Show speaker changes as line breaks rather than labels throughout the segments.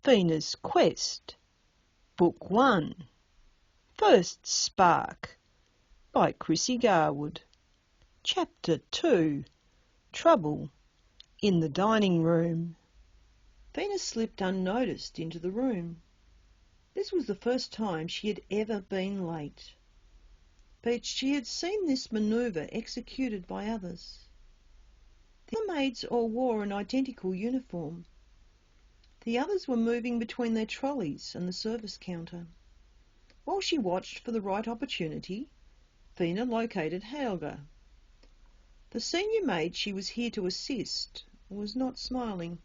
Phoena's Quest, Book 1, First Spark, by Chrissy Garwood. Chapter 2, Trouble in the Dining Room. Phoena slipped unnoticed into the room. This was the first time she had ever been late, but she had seen this manoeuvre executed by others. The other maids all wore an identical uniform. The others were moving between their trolleys and the service counter. While she watched for the right opportunity, Phoena located Helga. The senior maid she was here to assist was not smiling.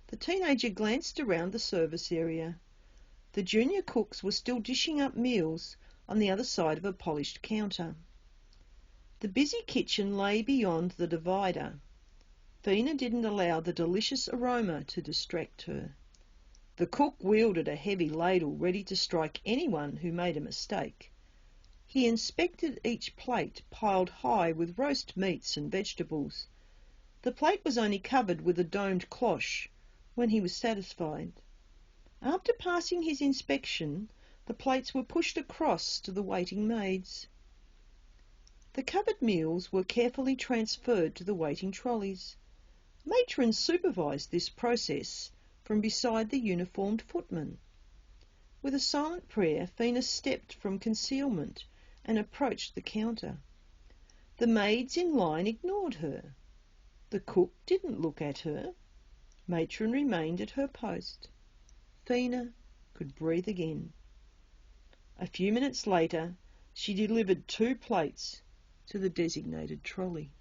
The teenager glanced around the service area. The junior cooks were still dishing up meals on the other side of a polished counter. The busy kitchen lay beyond the divider. Phoena didn't allow the delicious aroma to distract her. The cook wielded a heavy ladle ready to strike anyone who made a mistake. He inspected each plate piled high with roast meats and vegetables. The plate was only covered with a domed cloche when he was satisfied. After passing his inspection, the plates were pushed across to the waiting maids. The covered meals were carefully transferred to the waiting trolleys. Matrons supervised this process from beside the uniformed footman. With a silent prayer, Phoena stepped from concealment and approached the counter. The maids in line ignored her. The cook didn't look at her. Matron remained at her post. Phoena could breathe again. A few minutes later, she delivered 2 plates to the designated trolley.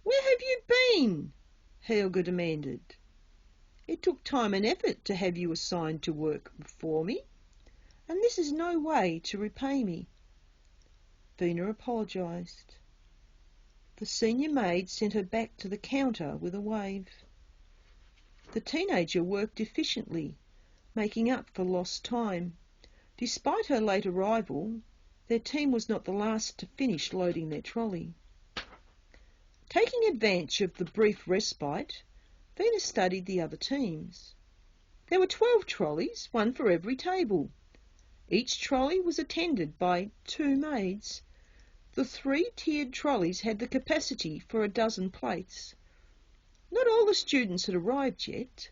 "Where have you been?" Helga demanded. "It took time and effort to have you assigned to work for me, and this is no way to repay me." Phoena apologised. The senior maid sent her back to the counter with a wave. The teenager worked efficiently, making up for lost time. Despite her late arrival, their team was not the last to finish loading their trolley. Taking advantage of the brief respite, Phoena studied the other teams. There were 12 trolleys, 1 for every table. Each trolley was attended by 2 maids. The 3-tiered trolleys had the capacity for a dozen plates. Not all the students had arrived yet.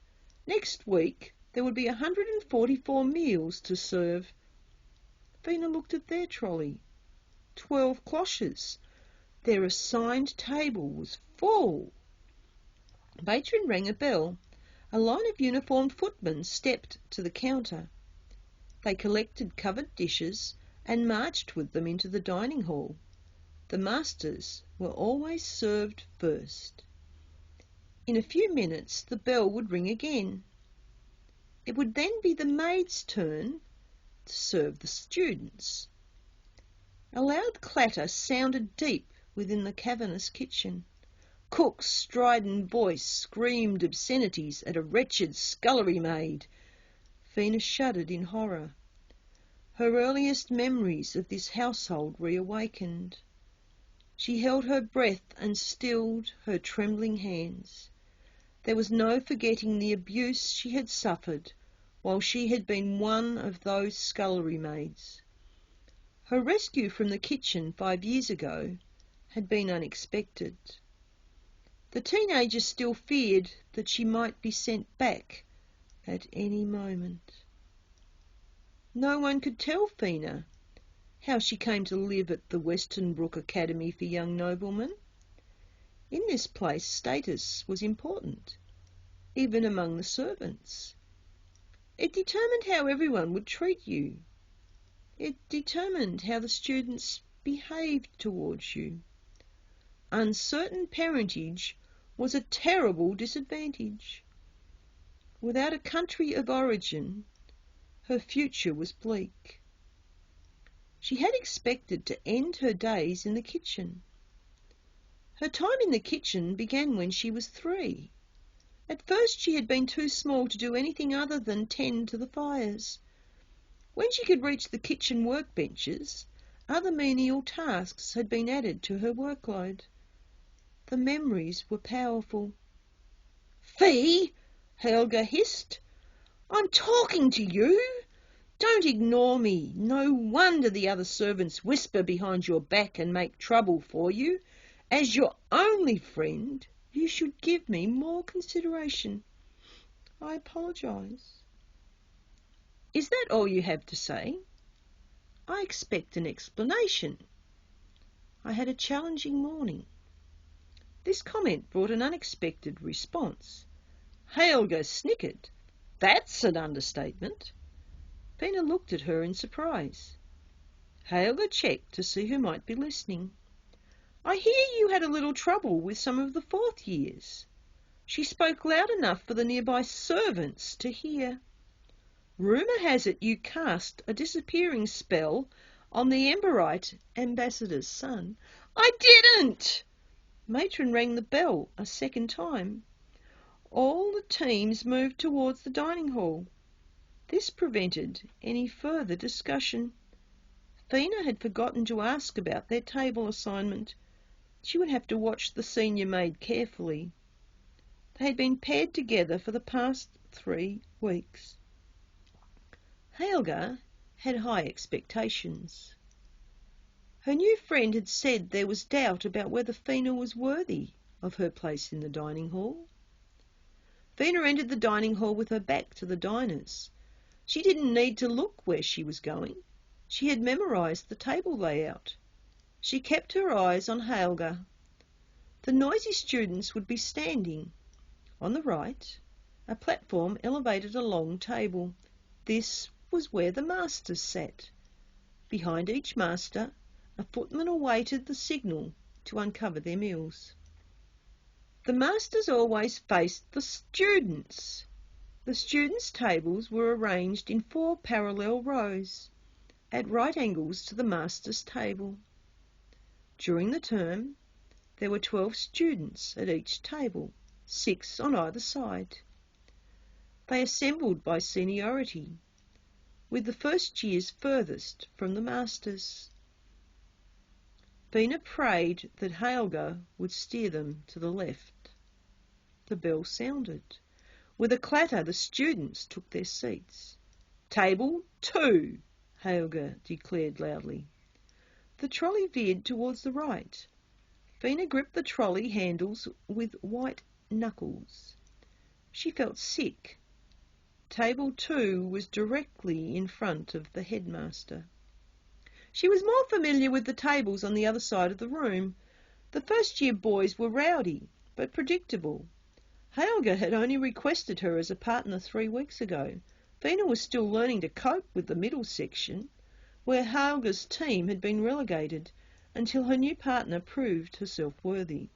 Next week there would be 144 meals to serve. Phoena looked at their trolley. 12 cloches. Their assigned table was full. Matron rang a bell. A line of uniformed footmen stepped to the counter. They collected covered dishes and marched with them into the dining hall. The masters were always served first. In a few minutes the bell would ring again. It would then be the maid's turn to serve the students. A loud clatter sounded deep within the cavernous kitchen. Cook's strident voice screamed obscenities at a wretched scullery maid. Phoena shuddered in horror. Her earliest memories of this household reawakened. She held her breath and stilled her trembling hands. There was no forgetting the abuse she had suffered while she had been one of those scullery maids. Her rescue from the kitchen 5 years ago had been unexpected. The teenager still feared that she might be sent back at any moment. No one could tell Phoena how she came to live at the Westernbrook Academy for Young Noblemen. In this place, status was important, even among the servants. It determined how everyone would treat you. It determined how the students behaved towards you. Uncertain parentage was a terrible disadvantage. Without a country of origin, her future was bleak. She had expected to end her days in the kitchen. Her time in the kitchen began when she was 3. At first she had been too small to do anything other than tend to the fires. When she could reach the kitchen workbenches, other menial tasks had been added to her workload. The memories were powerful. "Fee!" Helga hissed. "I'm talking to you. Don't ignore me. No wonder the other servants whisper behind your back and make trouble for you. As your only friend, you should give me more consideration. I apologise." "Is that all you have to say?" "I expect an explanation. I had a challenging morning." This comment brought an unexpected response. Helga snickered. "That's an understatement." Phoena looked at her in surprise. Helga checked to see who might be listening. "I hear you had a little trouble with some of the fourth years." She spoke loud enough for the nearby servants to hear. "Rumour has it you cast a disappearing spell on the Emberite ambassador's son." "I didn't!" Matron rang the bell a second time. All the teams moved towards the dining hall. This prevented any further discussion. Phoena had forgotten to ask about their table assignment. She would have to watch the senior maid carefully. They had been paired together for the past 3 weeks. Helga had high expectations. Her new friend had said there was doubt about whether Phoena was worthy of her place in the dining hall. Phoena entered the dining hall with her back to the diners. She didn't need to look where she was going. She had memorised the table layout. She kept her eyes on Helga. The noisy students would be standing. On the right, a platform elevated a long table. This was where the masters sat. Behind each master, a footman awaited the signal to uncover their meals. The masters always faced the students. The students' tables were arranged in 4 parallel rows, at right angles to the master's table. During the term, there were 12 students at each table, 6 on either side. They assembled by seniority, with the first years furthest from the masters. Phoena prayed that Helga would steer them to the left. The bell sounded. With a clatter, the students took their seats. "Table 2, Helga declared loudly. The trolley veered towards the right. Phoena gripped the trolley handles with white knuckles. She felt sick. Table 2 was directly in front of the headmaster. She was more familiar with the tables on the other side of the room. The first-year boys were rowdy, but predictable. Helga had only requested her as a partner 3 weeks ago. Phoena was still learning to cope with the middle section, where Helga's team had been relegated until her new partner proved herself worthy.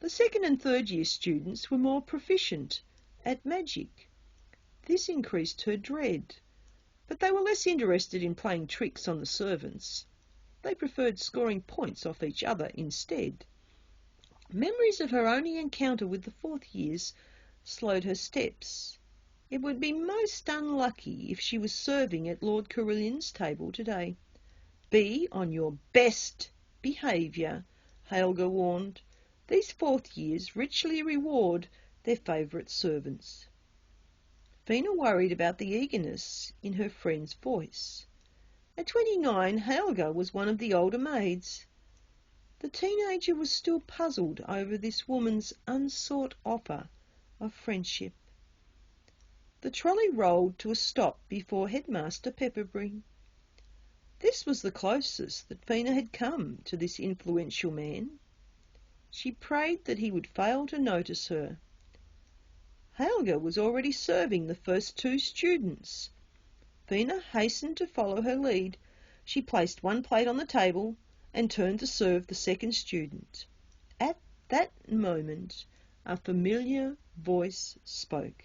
The second and third-year students were more proficient at magic. This increased her dread, but they were less interested in playing tricks on the servants. They preferred scoring points off each other instead. Memories of her only encounter with the fourth years slowed her steps. It would be most unlucky if she was serving at Lord Carillion's table today. "Be on your best behaviour," Helga warned. "These fourth years richly reward their favourite servants." Phoena worried about the eagerness in her friend's voice. At 29, Helga was one of the older maids. The teenager was still puzzled over this woman's unsought offer of friendship. The trolley rolled to a stop before Headmaster Pepperbury. This was the closest that Phoena had come to this influential man. She prayed that he would fail to notice her. Helga was already serving the first 2 students. Phoena hastened to follow her lead. She placed one plate on the table and turned to serve the second student. At that moment, a familiar voice spoke.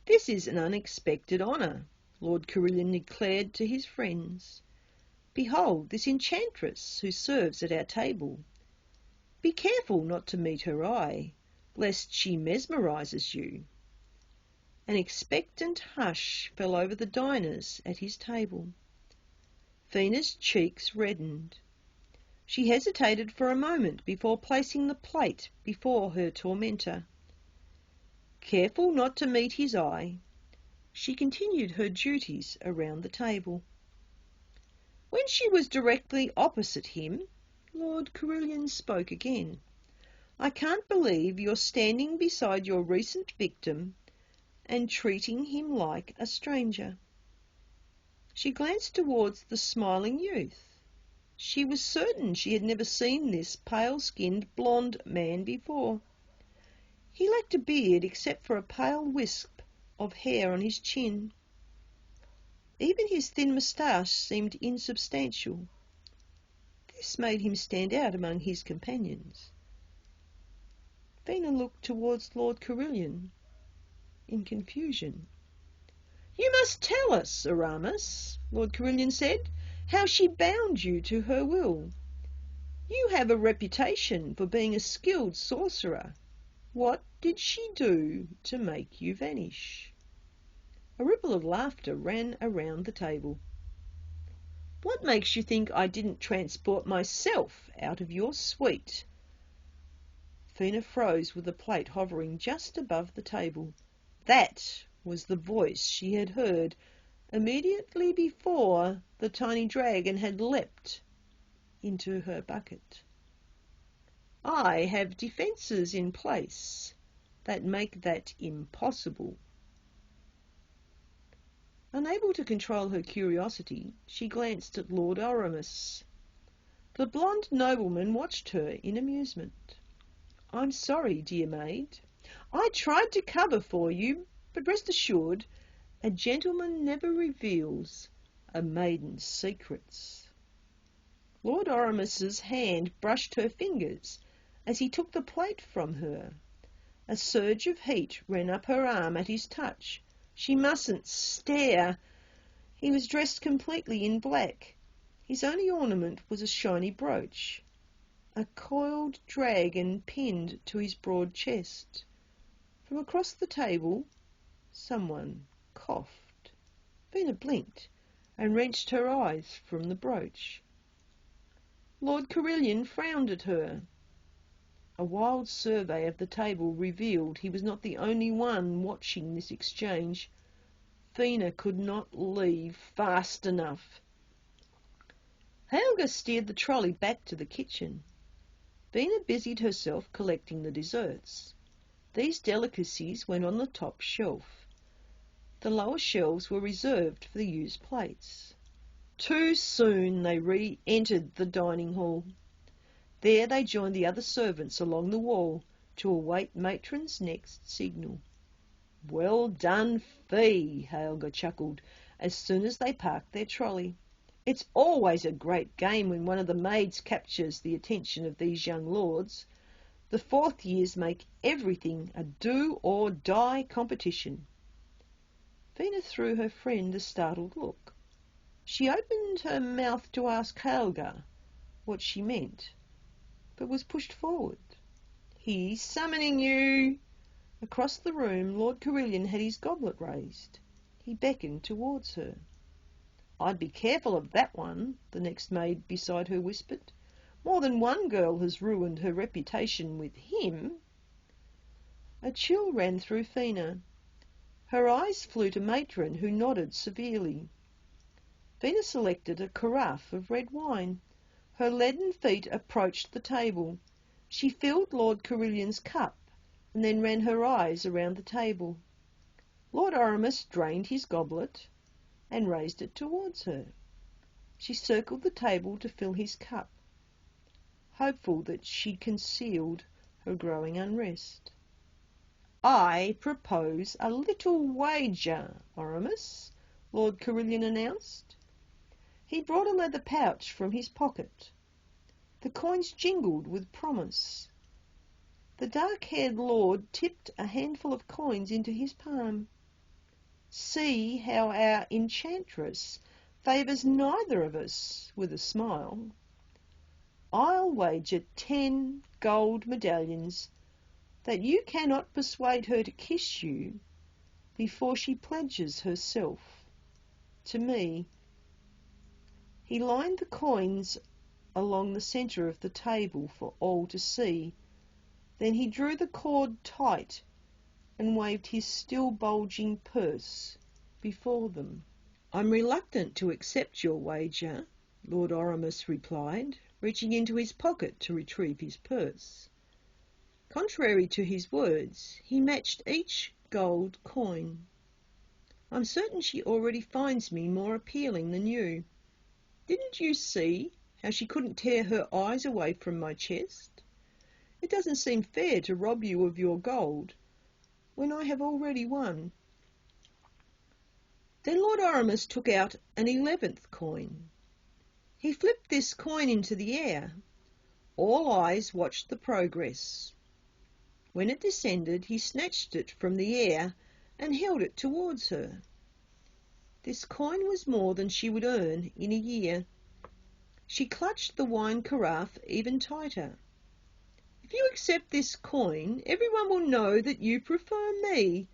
"This is an unexpected honour," Lord Carillon declared to his friends. "Behold this enchantress who serves at our table. Be careful not to meet her eye, lest she mesmerises you." An expectant hush fell over the diners at his table. Phoena's cheeks reddened. She hesitated for a moment before placing the plate before her tormentor. Careful not to meet his eye, she continued her duties around the table. When she was directly opposite him, Lord Carillon spoke again. "I can't believe you're standing beside your recent victim and treating him like a stranger." She glanced towards the smiling youth. She was certain she had never seen this pale-skinned blonde man before. He lacked a beard except for a pale wisp of hair on his chin. Even his thin moustache seemed insubstantial. This made him stand out among his companions. Phoena looked towards Lord Carillon in confusion. "You must tell us, Aramis," Lord Carillon said, "how she bound you to her will. You have a reputation for being a skilled sorcerer. What did she do to make you vanish?" A ripple of laughter ran around the table. "What makes you think I didn't transport myself out of your suite?" Phoena froze with the plate hovering just above the table. That was the voice she had heard immediately before the tiny dragon had leapt into her bucket. "I have defences in place that make that impossible." Unable to control her curiosity, she glanced at Lord Aramis. The blonde nobleman watched her in amusement. "I'm sorry, dear maid. I tried to cover for you, but rest assured, a gentleman never reveals a maiden's secrets." Lord Aramis's hand brushed her fingers as he took the plate from her. A surge of heat ran up her arm at his touch. She mustn't stare. He was dressed completely in black. His only ornament was a shiny brooch. A coiled dragon pinned to his broad chest. From across the table, someone coughed. Phoena blinked and wrenched her eyes from the brooch. Lord Carillon frowned at her. A wild survey of the table revealed he was not the only one watching this exchange. Phoena could not leave fast enough. Helga steered the trolley back to the kitchen. Phoena busied herself collecting the desserts. These delicacies went on the top shelf. The lower shelves were reserved for the used plates. Too soon they re-entered the dining hall. There they joined the other servants along the wall to await matron's next signal. "Well done, Fee," Helga chuckled as soon as they parked their trolley. "It's always a great game when one of the maids captures the attention of these young lords. The fourth years make everything a do-or-die competition." Phoena threw her friend a startled look. She opened her mouth to ask Helga what she meant, but was pushed forward. "He's summoning you." Across the room, Lord Carillon had his goblet raised. He beckoned towards her. "I'd be careful of that one," the next maid beside her whispered. "More than one girl has ruined her reputation with him." A chill ran through Phoena. Her eyes flew to matron, who nodded severely. Phoena selected a carafe of red wine. Her leaden feet approached the table. She filled Lord Carillon's cup and then ran her eyes around the table. Lord Aramis drained his goblet and raised it towards her. She circled the table to fill his cup, hopeful that she'd concealed her growing unrest. "I propose a little wager, Aramis," Lord Carillon announced. He brought a leather pouch from his pocket. The coins jingled with promise. The dark-haired lord tipped a handful of coins into his palm. "See how our enchantress favours neither of us," with a smile. "I'll wager 10 gold medallions that you cannot persuade her to kiss you before she pledges herself to me." He lined the coins along the centre of the table for all to see. Then he drew the cord tight and waved his still bulging purse before them. "I'm reluctant to accept your wager," Lord Oramus replied, reaching into his pocket to retrieve his purse. Contrary to his words, he matched each gold coin. "I'm certain she already finds me more appealing than you. Didn't you see how she couldn't tear her eyes away from my chest? It doesn't seem fair to rob you of your gold when I have already won." Then Lord Oramus took out an 11th coin. He flipped this coin into the air. All eyes watched the progress. When it descended, he snatched it from the air and held it towards her. This coin was more than she would earn in a year. She clutched the wine carafe even tighter. "If you accept this coin, everyone will know that you prefer me.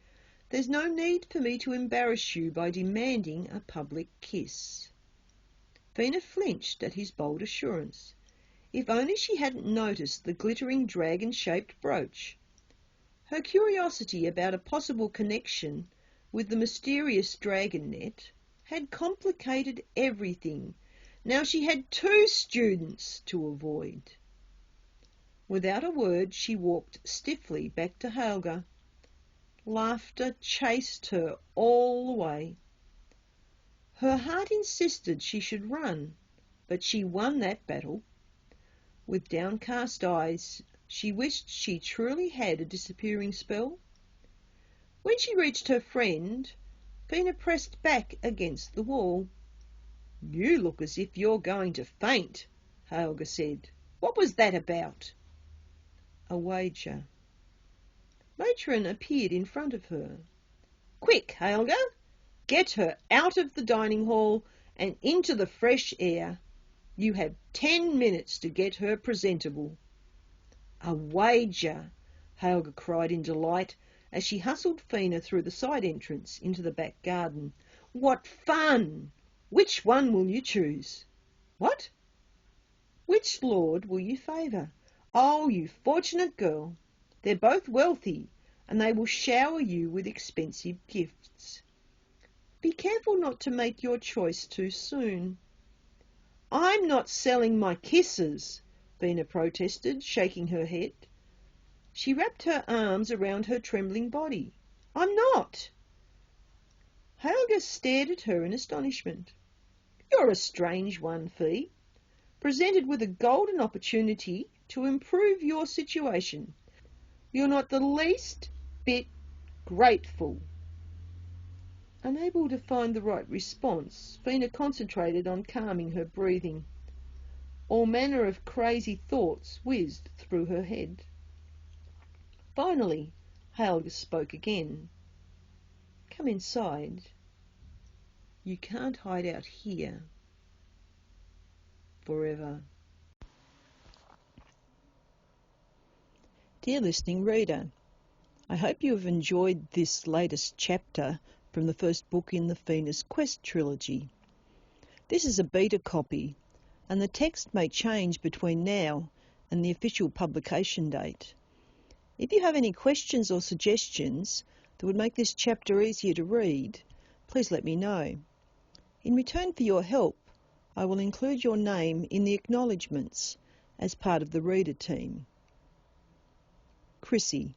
There's no need for me to embarrass you by demanding a public kiss." Phoena flinched at his bold assurance. If only she hadn't noticed the glittering dragon-shaped brooch. Her curiosity about a possible connection with the mysterious dragon net had complicated everything. Now she had 2 students to avoid. Without a word, she walked stiffly back to Helga. Laughter chased her all the way. Her heart insisted she should run, but she won that battle. With downcast eyes, she wished she truly had a disappearing spell. When she reached her friend, Phoena pressed back against the wall. "You look as if you're going to faint," Helga said. "What was that about?" "A wager." Matron appeared in front of her. "Quick, Helga! Get her out of the dining hall and into the fresh air. You have 10 minutes to get her presentable." "A wager!" Helga cried in delight as she hustled Phoena through the side entrance into the back garden. "What fun! Which one will you choose?" "What?" "Which lord will you favour?" "Oh, you fortunate girl! They're both wealthy, and they will shower you with expensive gifts. Be careful not to make your choice too soon." "I'm not selling my kisses," Phoena protested, shaking her head. She wrapped her arms around her trembling body. "I'm not." Helga stared at her in astonishment. "You're a strange one, Fee. Presented with a golden opportunity to improve your situation, you're not the least bit grateful." Unable to find the right response, Phoena concentrated on calming her breathing. All manner of crazy thoughts whizzed through her head. Finally, Helga spoke again. "Come inside. You can't hide out here forever." Dear listening reader, I hope you have enjoyed this latest chapter from the first book in the Phoena's Quest trilogy. This is a beta copy, and the text may change between now and the official publication date. If you have any questions or suggestions that would make this chapter easier to read, please let me know. In return for your help, I will include your name in the acknowledgements as part of the reader team. Chrissy.